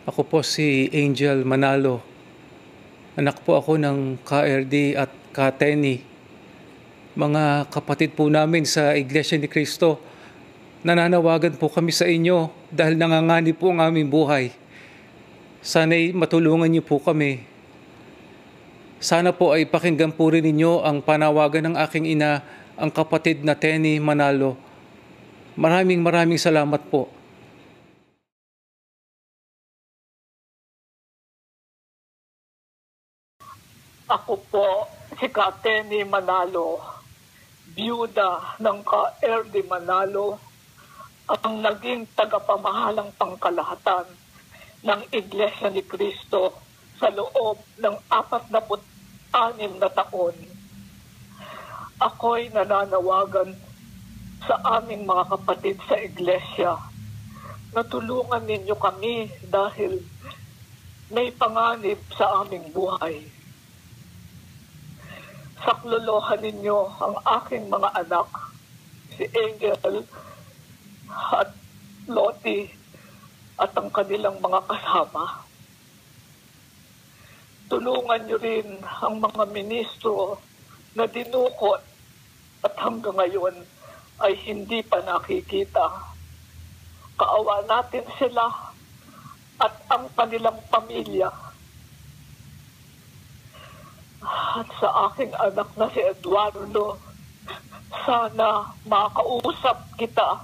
Ako po si Angel Manalo. Anak po ako ng KRD at Kateni. Mga kapatid po namin sa Iglesia ni Cristo, nananawagan po kami sa inyo dahil nanganganib po ang aming buhay. Sana'y matulungan niyo po kami. Sana po ay pakinggan po rin ninyo ang panawagan ng aking ina, ang kapatid na Tenny Manalo. Maraming salamat po. Ako po si Kateni Manalo, biyuda ng KRD Manalo, ang naging tagapamahalang pangkalahatan ng Iglesia ni Cristo sa loob ng 46 na taon. Ako'y nananawagan sa aming mga kapatid sa Iglesia na tulungan ninyo kami dahil may panganib sa aming buhay. Saklolohan ninyo ang aking mga anak, si Angel at Lottie at ang kanilang mga kasama. Tulungan niyo rin ang mga ministro na dinukot at hanggang ngayon ay hindi pa nakikita. Kaawa natin sila at ang kanilang pamilya. At sa aking anak na si Eduardo, sana makausap kita.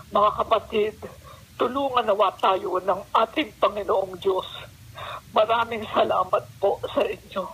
Mga kapatid, tulungan nawa tayo ng ating Panginoong Diyos. Maraming salamat po sa inyo.